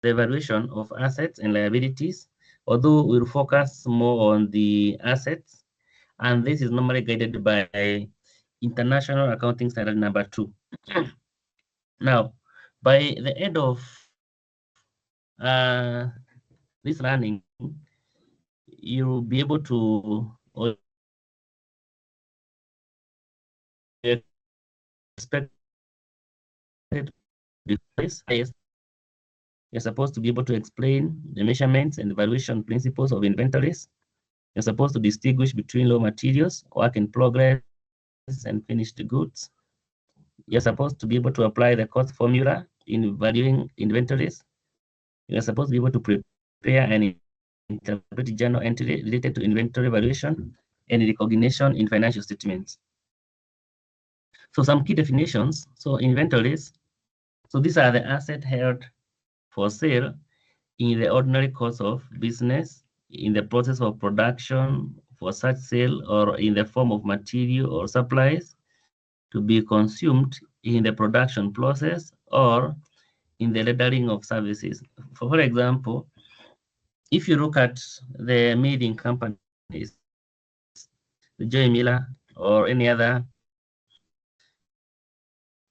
the evaluation of assets and liabilities, although we'll focus more on the assets, and this is normally guided by International Accounting Standard number 2. Now, by the end of this learning, you'll be able to expect this. You're supposed to be able to explain the measurements and evaluation principles of inventories. You're supposed to distinguish between raw materials, work in progress, and finished goods. You're supposed to be able to apply the cost formula in valuing inventories. You're supposed to be able to prepare and interpret journal entry related to inventory valuation and recognition in financial statements. So some key definitions. So inventories. So these are the assets held for sale in the ordinary course of business, in the process of production for such sale, or in the form of material or supplies to be consumed in the production process or in the rendering of services. For example, if you look at the milling companies, the Joy Miller or any other,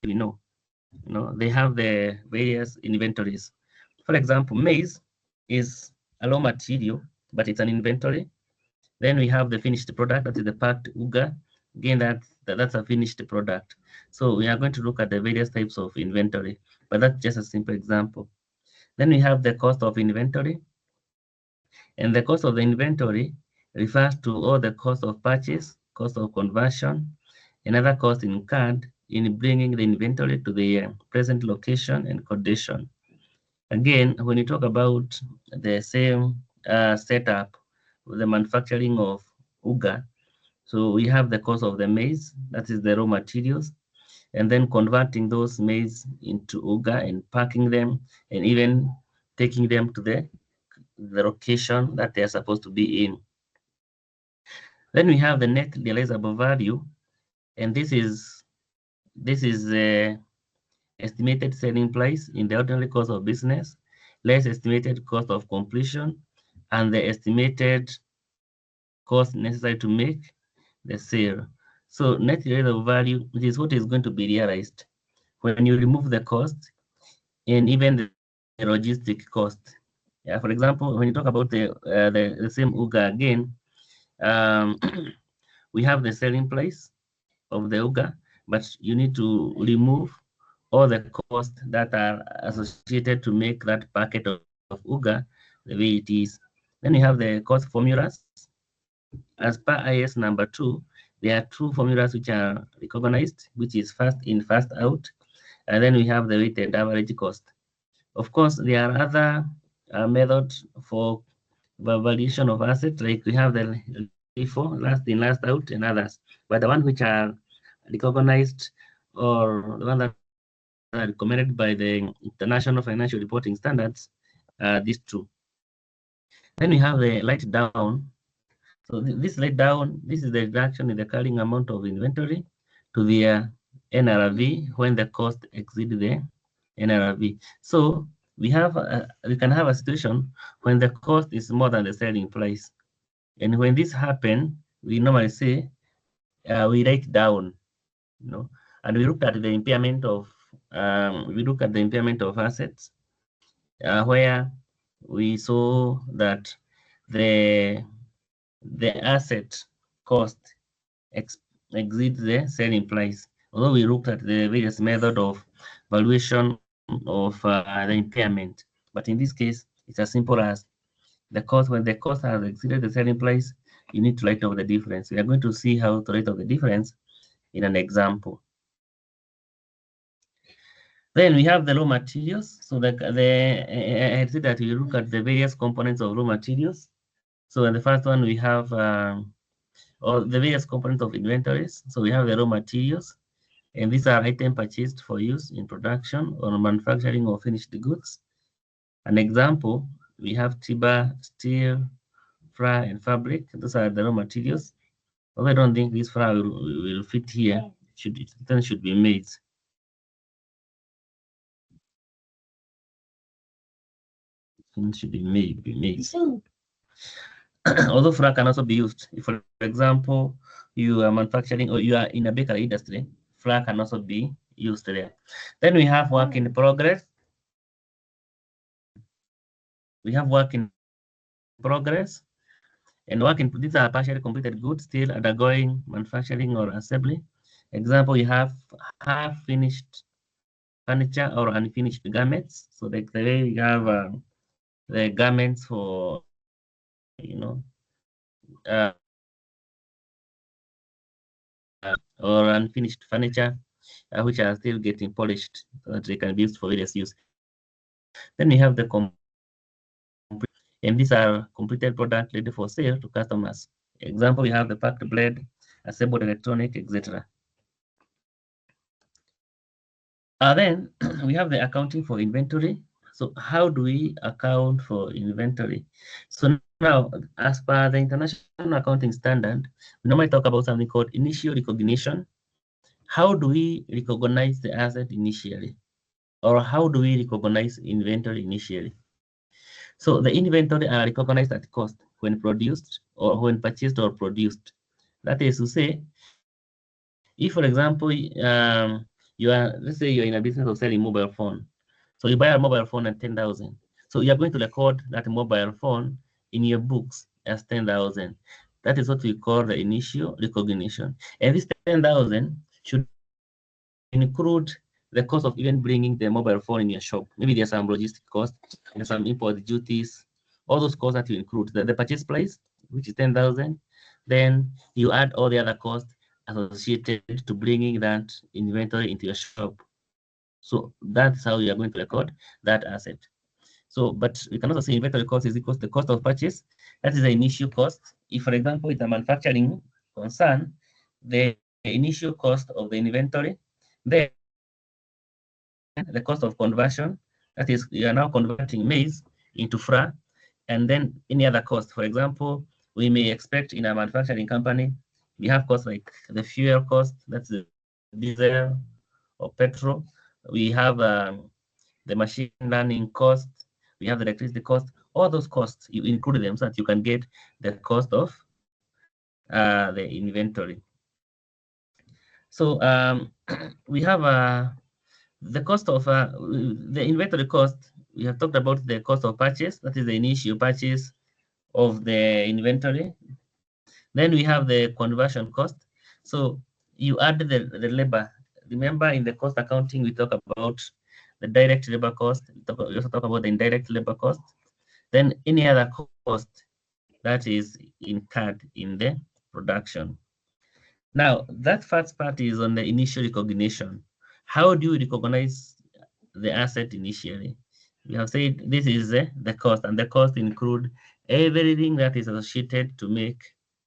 they have the various inventories. For example, maize is a raw material, but it's an inventory. Then we have the finished product, that is the packed uga. Again, that's a finished product. So we are going to look at the various types of inventory, but that's just a simple example. Then we have the cost of inventory. And the cost of the inventory refers to all the cost of purchase, cost of conversion, and other costs incurred in bringing the inventory to the present location and condition. Again, when you talk about the same setup with the manufacturing of uga, so we have the cost of the maize, that is the raw materials, and then converting those maize into uga and packing them, and even taking them to the location that they are supposed to be in. Then we have the net realizable value, and this is the estimated selling price in the ordinary course of business, less estimated cost of completion, and the estimated cost necessary to make the sale. So net realizable value, which is what is going to be realized when you remove the cost and even the logistic cost. Yeah, for example, when you talk about the same uga again, we have the selling price of the uga, but you need to remove all the costs that are associated to make that packet of uga the way it is. Then we have the cost formulas. As per I.AS number 2, there are two formulas which are recognized, which is first in, first out, and then we have the weighted average cost. Of course, there are other methods for valuation of assets, like we have the LIFO, last in, last out, and others. But the one which are recognized, or the one that are recommended by the International Financial Reporting Standards, these two. Then we have the write down. So this write down, this is the reduction in the carrying amount of inventory to the NRV when the cost exceeds the NRV. So we can have a situation when the cost is more than the selling price, and when this happens, we normally say we write down, and we look at the impairment of assets, where we saw that the asset cost exceeds the selling price. Although we looked at the various method of valuation of the impairment, but in this case, it's as simple as the cost. When the cost has exceeded the selling price, you need to write off the difference. We are going to see how to write off the difference in an example. Then we have the raw materials. So I said that we look at the various components of raw materials. So in the first one, we have all the various components of inventories. So we have the raw materials, and these are items purchased for use in production or manufacturing of finished goods. An example, we have timber, steel, flour, and fabric. Those are the raw materials. Although I don't think this flour will fit here. It should be made. should be maize. Although flour can also be used. If, for example, you are manufacturing or you are in a bakery industry, flour can also be used there. Then we have work in progress. We have work in progress. And these are partially completed goods still undergoing manufacturing or assembly. Example, you have half-finished furniture or unfinished garments. So the way you have the garments for, or unfinished furniture, which are still getting polished so that they can be used for various use. Then we have the and these are completed products ready for sale to customers. Example, we have the packed blade, assembled electronic, etc. Then we have the accounting for inventory. So how do we account for inventory? So now, as per the International Accounting Standard, we normally talk about something called initial recognition. How do we recognize the asset initially? Or how do we recognize inventory initially? So the inventory are recognized at cost when produced or when purchased or produced. That is to say, if, for example, let's say you're in a business of selling mobile phone. So you buy a mobile phone at 10,000. So you're going to record that mobile phone in your books as 10,000. That is what we call the initial recognition. And this 10,000 should include the cost of even bringing the mobile phone in your shop. Maybe there's some logistic cost, there's some import duties, all those costs that you include. The purchase price, which is 10,000, then you add all the other costs associated to bringing that inventory into your shop. So that's how you are going to record that asset. So, but we can also say inventory cost is equal to the cost of purchase. That is the initial cost. If, for example, it's a manufacturing concern, the initial cost of the inventory, then the cost of conversion, that is, you are now converting maize into flour, and then any other cost. For example, we may expect in a manufacturing company, we have costs like the fuel cost, that's the diesel or petrol. We have the machine learning cost, we have the electricity cost. All those costs, you include them so that you can get the cost of the inventory. So we have the cost of the inventory cost. We have talked about the cost of purchase, that is the initial purchase of the inventory. Then we have the conversion cost. So you add the labor. Remember, in the cost accounting, we talk about the direct labor cost. We also talk about the indirect labor cost. Then any other cost that is incurred in the production. Now, that first part is on the initial recognition. How do you recognize the asset initially? We have said this is the cost, and the cost include everything that is associated to make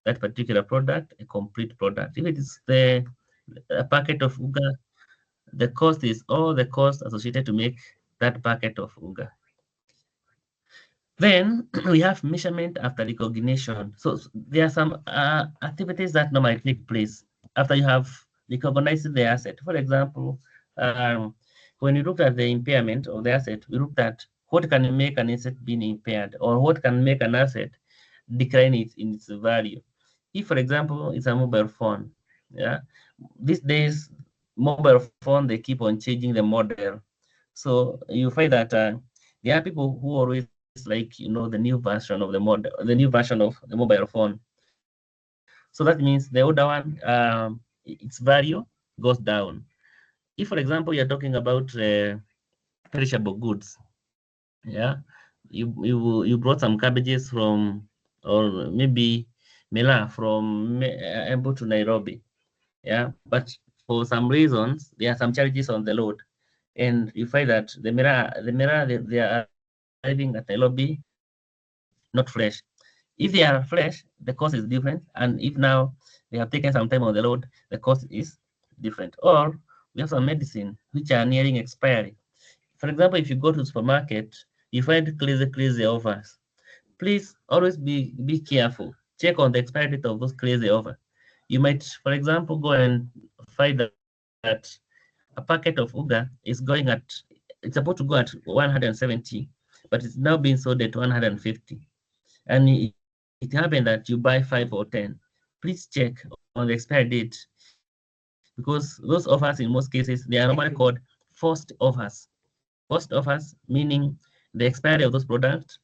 that particular product a complete product. If it is a packet of UGA, the cost is all the cost associated to make that packet of UGA. Then we have measurement after recognition. So there are some activities that normally take place after you have recognized the asset. For example, when you look at the impairment of the asset, we looked at what can make an asset being impaired or what can make an asset decline in its value. If, for example, it's a mobile phone, yeah, these days, mobile phone, they keep on changing the model. So you find that there are people who always like, the new version of the model, the new version of the mobile phone. So that means the older one, its value goes down. If, for example, you're talking about perishable goods, yeah, you brought some cabbages from, or maybe Mela from Embu to Nairobi, yeah, but for some reasons there are some challenges on the load, and you find that the Mela they are arriving at Nairobi not fresh. If they are fresh, the cost is different. And if now they have taken some time on the load, the cost is different. Or we have some medicine which are nearing expiry. For example, if you go to the supermarket, you find crazy offers. Please always be careful. Check on the expiry date of those crazy offers. You might, for example, go and find that a packet of UGA is going at, it's about to go at 170, but it's now being sold at 150. And it happened that you buy 5 or 10. Please check on the expiry date, because those offers in most cases, they are normally called forced offers. Forced offers, meaning the expiry of those products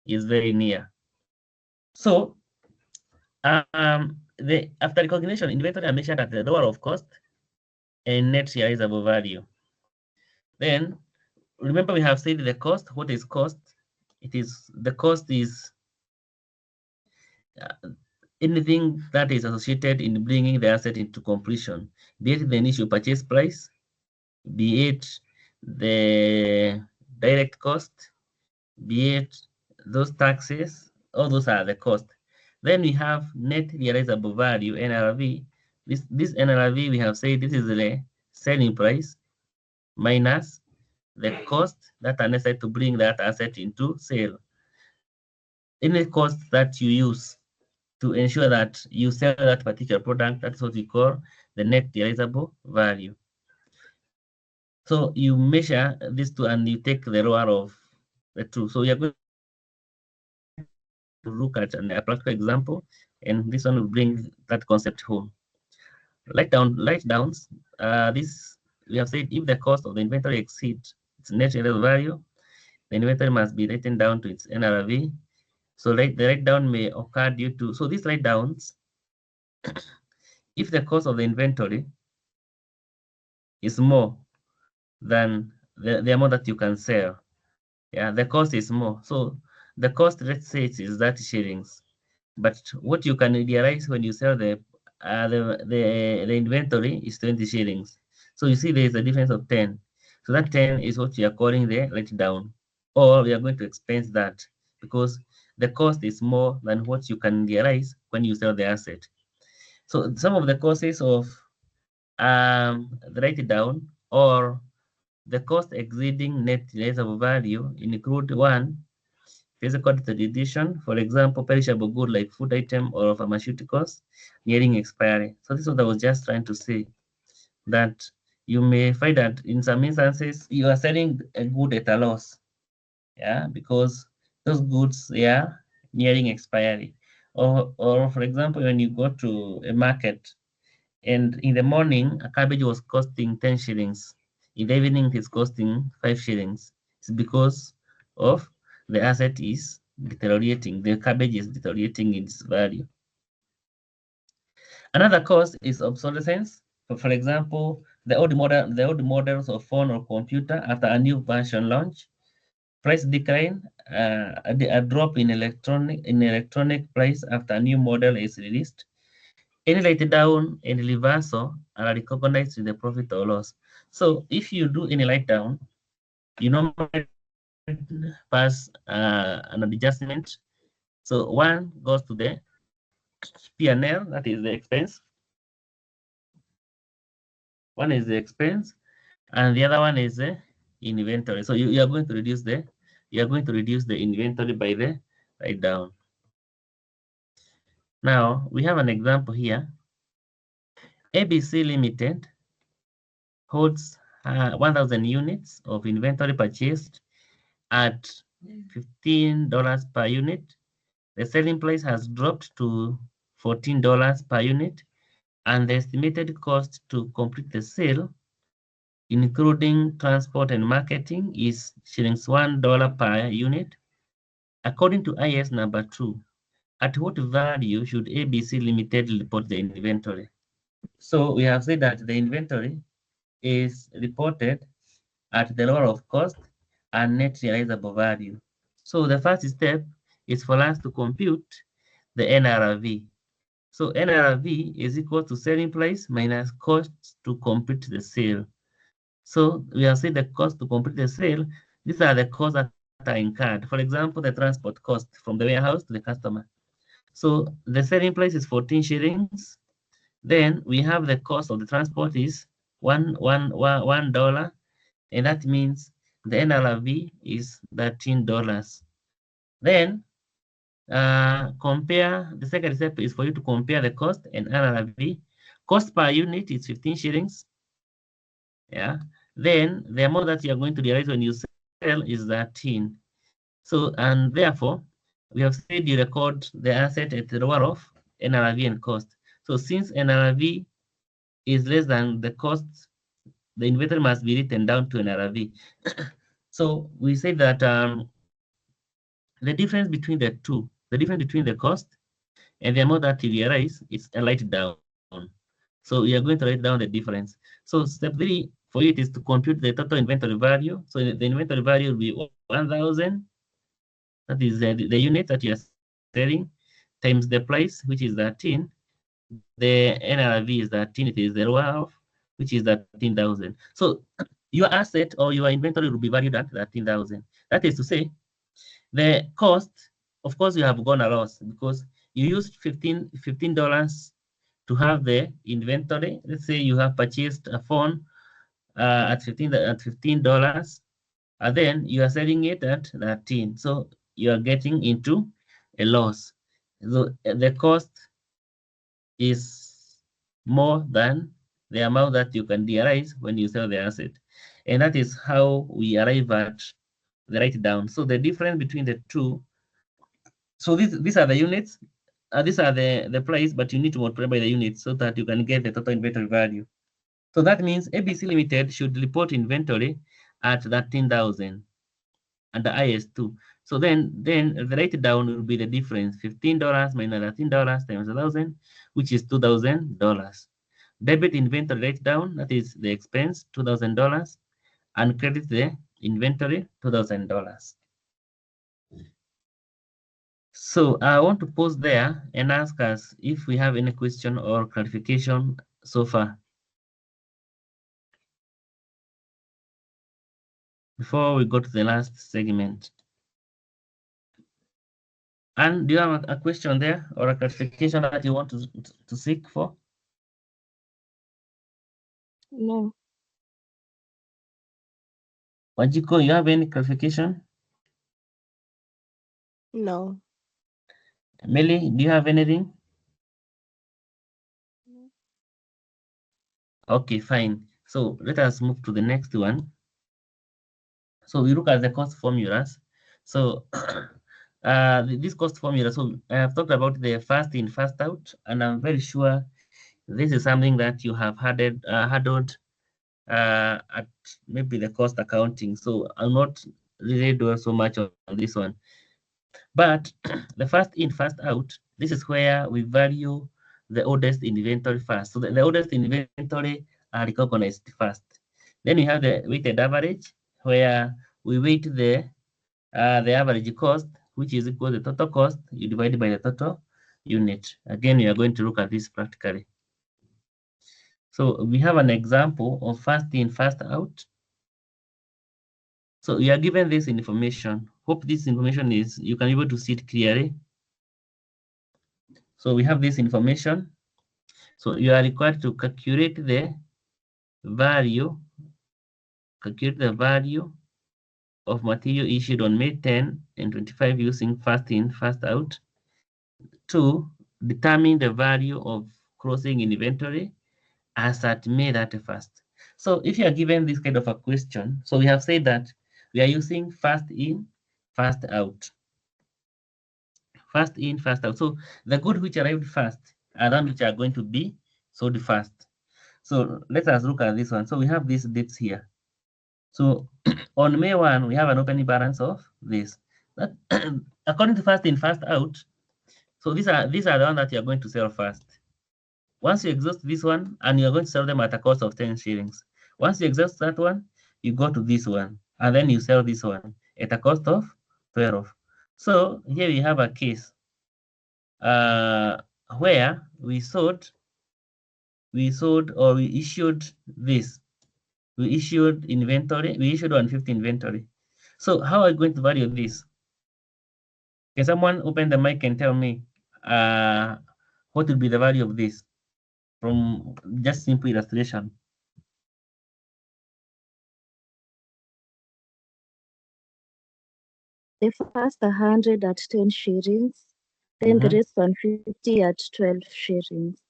is very near. So after recognition, inventory are measured at the lower of cost and net realizable value. Then remember, we have said the cost. What is cost? The cost is anything that is associated in bringing the asset into completion, be it the initial purchase price, be it the direct cost, be it those taxes, all those are the cost. Then we have net realizable value, NRV. This NRV, we have said this is the selling price minus the cost that are necessary to bring that asset into sale. Any cost that you use to ensure that you sell that particular product, that's what we call the net realizable value. So you measure these two and you take the lower of the two. So we are going to look at a practical example, and this one will bring that concept home. Write downs. This we have said if the cost of the inventory exceeds its net realizable value, the inventory must be written down to its NRV. So the write down may occur due to, so these write downs, if the cost of the inventory is more than the amount that you can sell, yeah, the cost is more. So the cost, let's say it is 30 shillings, but what you can realize when you sell the inventory is 20 shillings. So you see there is a difference of 10. So that 10 is what you are calling the write down, or we are going to expense that because the cost is more than what you can realize when you sell the asset. So some of the causes of the write down or the cost exceeding net realizable value include: one, physical deterioration, for example, perishable good like food item or pharmaceuticals nearing expiry. So this is what I was just trying to say, that you may find that in some instances you are selling a good at a loss, yeah, because those goods, yeah, nearing expiry. Or for example, when you go to a market and in the morning a cabbage was costing 10 shillings, in the evening it is costing 5 shillings. It's because of the asset is deteriorating, the cabbage is deteriorating in its value. Another cause is obsolescence. For example, the old models of phone or computer after a new version launch, price decline, a drop in electronic price after a new model is released. Any write down and reversal are recognized with the profit or loss. So if you do any write down, you normally pass an adjustment. So one goes to the P&L, that is the expense. One is the expense, and the other one is the inventory. So you are going to reduce the inventory by the write down. Now we have an example here. ABC Limited holds 1,000 units of inventory purchased at $15 per unit. The selling price has dropped to $14 per unit, and the estimated cost to complete the sale, including transport and marketing, is $1 per unit. According to IAS number 2, at what value should ABC Limited report the inventory? So we have said that the inventory is reported at the lower of cost and net realizable value. So the first step is for us to compute the NRV. So NRV is equal to selling price minus cost to complete the sale. So we have said the cost to complete the sale. These are the costs that are incurred. For example, the transport cost from the warehouse to the customer. So the selling price is 14 shillings. Then we have the cost of the transport is $1, and that means the NRV is $13. Then compare, the second step is for you to compare the cost and NRV. Cost per unit is 15 shillings. Yeah. Then the amount that you are going to realize when you sell is 13. So, and therefore, we have said you record the asset at the lower of NRV and cost. So since NRV is less than the cost, the inventory must be written down to NRV. So we say that the difference between the two, the difference between the cost and the amount that you realize, is a write down. So we are going to write down the difference. So step 3 for it is to compute the total inventory value. So the inventory value will be 1,000. That is the unit that you are selling times the price, which is 13. The NRV is 13. It is the lower of, which is 13,000. So your asset or your inventory will be valued at 13,000. That is to say, the cost, of course, you have gone a loss because you used $15 to have the inventory. Let's say you have purchased a phone at $15, and then you are selling it at 13. So you are getting into a loss. So the cost is more than the amount that you can realize when you sell the asset. And that is how we arrive at the write down. So the difference between the two, so these are the units, these are the price, but you need to multiply by the units so that you can get the total inventory value. So that means ABC Limited should report inventory at 13,000 under IS2. So then the write down will be the difference, $15 minus $13 times 1,000, which is $2,000. Debit inventory write down, that is the expense, $2,000, and credit the inventory, $2,000. So I want to pause there and ask us if we have any question or clarification so far before we go to the last segment. And do you have a question there or a clarification that you want to seek for? No. Wajiko, you have any clarification? No. Meli, do you have anything? Okay, fine. So let us move to the next one. So we look at the cost formulas. So this cost formula, so I have talked about the first in, first out, and I'm very sure this is something that you have handled at maybe the cost accounting. So I'll not really dwell so much on this one. But the first in, first out, this is where we value the oldest inventory first. So the oldest inventory are recognized first. Then we have the weighted average, where we weight the average cost, which is equal to the total cost, you divide by the total unit. Again, we are going to look at this practically. So we have an example of first in, first out. So you are given this information. Hope this information is, you can be able to see it clearly. So we have this information. So you are required to calculate the value of material issued on May 10 and 25 using first in, first out to determine the value of closing inventory as at May 31st. So if you are given this kind of a question, so we have said that we are using first in, first out. First in, first out. So the goods which arrived first are the which are going to be sold first. So let us look at this one. So we have these dates here. So on May 1, we have an opening balance of this. That, according to first in, first out, so these are the ones that you are going to sell first. Once you exhaust this one, and you're going to sell them at a cost of 10 shillings. Once you exhaust that one, you go to this one, and then you sell this one at a cost of 12. So here we have a case where we sold or we issued this. We issued inventory, we issued 150 inventory. So how are we going to value this? Can someone open the mic and tell me what will be the value of this from just simple illustration? The first 100 at 10 shillings, then the rest 150 at 12 shillings.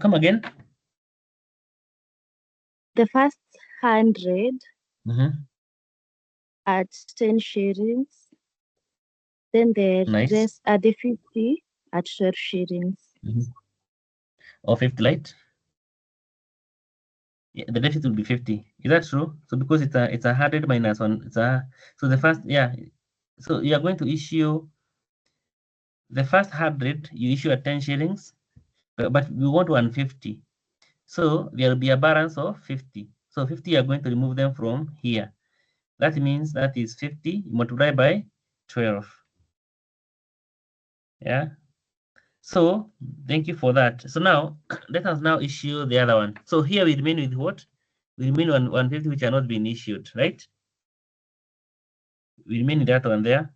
Come again? The first 100 Mm-hmm. at 10 shillings, Then the Nice. rest are the 50 at 12 shillings. Or 50, right? Yeah, the deficit will be 50. Is that true? So because it's a 100 minus 1, so the first, yeah. So you are going to issue the first 100, you issue at 10 shillings, but we want 150. So there will be a balance of 50. So 50, you are going to remove them from here. That means that is 50 multiplied by 12. Yeah. So thank you for that. So now let us now issue the other one. So here we remain with what? We remain on 150, which are not being issued, right? We remain with that one there.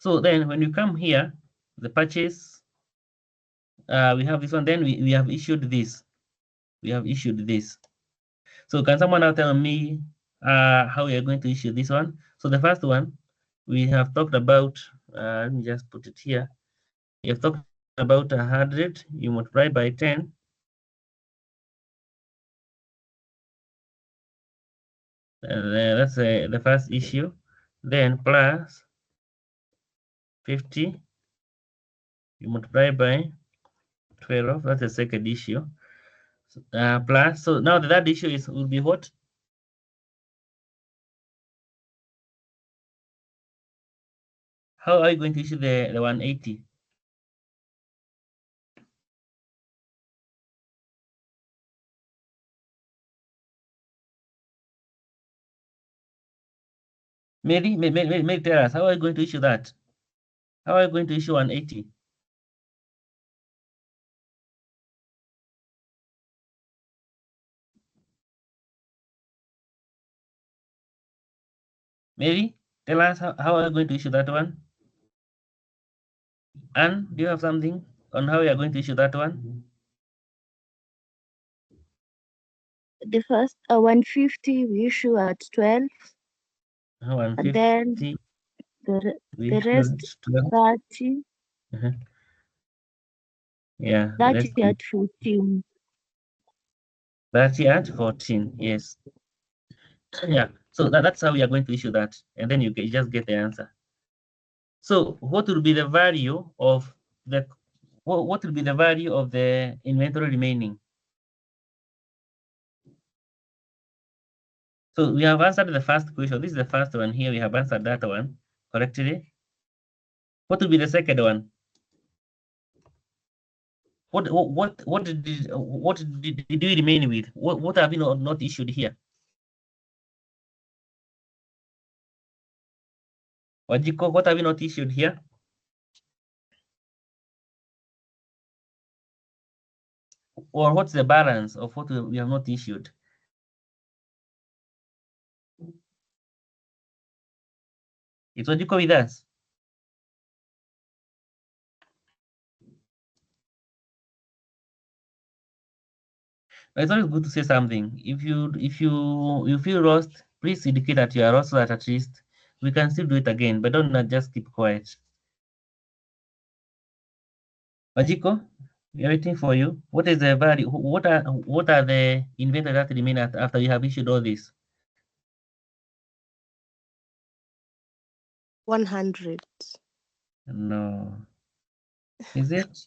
So then when you come here, the purchase, we have this one, then we have issued this. We have issued this. So can someone now tell me how we are going to issue this one? So the first one, we have talked about, let me just put it here. We have talked about 100, you multiply by 10. That's the first issue. Then plus 50, you multiply by 12, that's the second issue. Plus, so now the third issue will be what? How are you going to issue the 180? Maybe tell us, how are you going to issue that? How are you going to issue 180? Maybe tell us how are you going to issue that one? And do you have something on how you are going to issue that one? The first 150 we issue at 12, and then 150. the, We the issue rest at 12. 30, Yeah, the 30 rest is at 14. 30 at 14. Yes. Yeah. So that's how we are going to issue that. And then you just get the answer. So what will be the value of what will be the value of the inventory remaining? So we have answered the first question. This is the first one here. We have answered that one correctly. What will be the second one? What did you remain with? What have you not issued here? I.GACHIGO, what have you not issued here? Or what's the balance of what we have not issued? It's I.GACHIGO with us. It's always good to say something. If you feel lost, please indicate that you are lost so that at least we can still do it again, but don't not just keep quiet. I.GACHIGO, we are waiting for you. What is the value? What are the inventory that remain after you have issued all this? 100. No. Is it?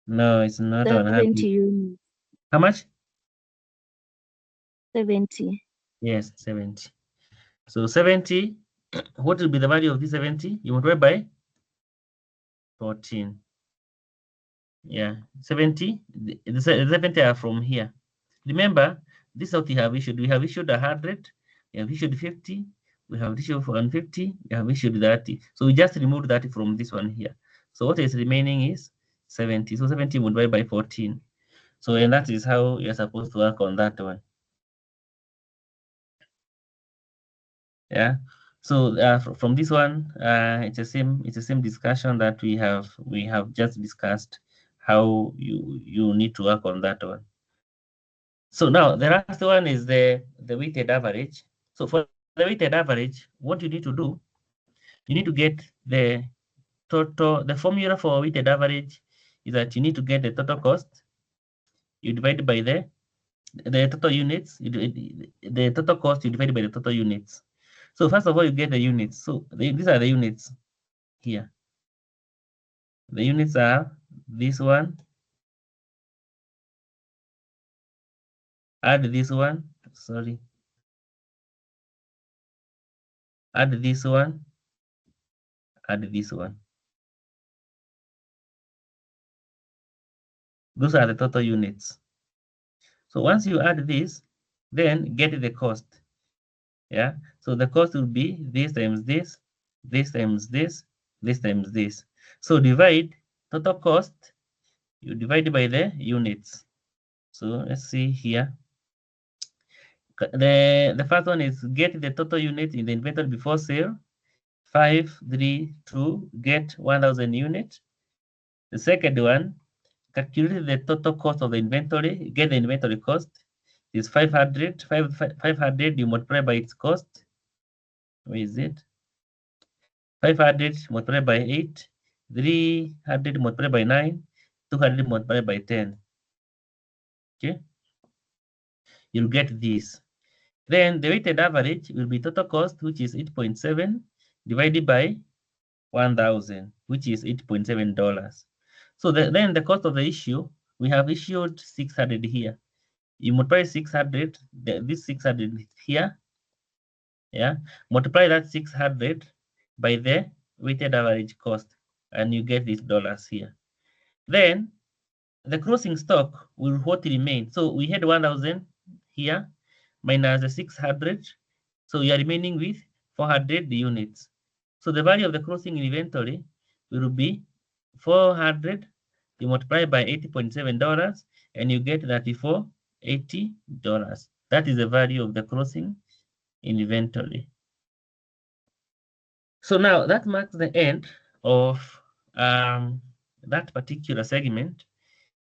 No, it's not 100. 70 units. How much? 70. Yes, 70. So 70, what will be the value of this 70? You multiply by 14. Yeah, 70. The 70 are from here. Remember, this is what we have issued. We have issued 100, we have issued 50, we have issued 150, we have issued 30. So we just removed 30 from this one here. So what is remaining is 70. So 70 multiplied by 14. So and that is how you're supposed to work on that one. Yeah. So from this one, it's the same discussion that we have just discussed how you need to work on that one. So now the last one is the weighted average. So for the weighted average, what you need to do, you need to get the total. The formula for weighted average is that you need to get the total cost. You divide by the the total units, the total cost you divide by the total units. So first of all, you get the units. So these are the units here. The units are this one, add this one, sorry, add this one, add this one. Those are the total units. So once you add this, then get the cost. Yeah, so the cost will be this times this, this times this, this times this. So divide total cost, you divide by the units. So let's see here. The first one is get the total units in the inventory before sale. 532, get 1,000 units. The second one, calculate the total cost of the inventory, get the inventory cost is 500. 500 you multiply by its cost. Where is it? 500 multiplied by 8, 300 multiplied by 9, 200 multiplied by 10. Okay, you'll get this. Then the weighted average will be total cost, which is 8.7 divided by 1,000, which is $8.7. So then the cost of the issue, we have issued 600 here. You multiply 600, this 600 here, yeah, multiply that 600 by the weighted average cost, and you get these dollars here. Then the closing stock will what remain. So we had 1,000 here minus the 600. So we are remaining with 400 units. So the value of the closing inventory will be 400. You multiply by $80.7 and you get $34.80. That is the value of the closing inventory. So now that marks the end of that particular segment.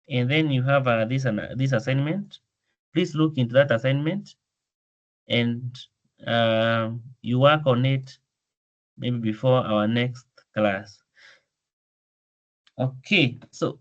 And then you have this assignment. Please look into that assignment and you work on it maybe before our next class. Okay, so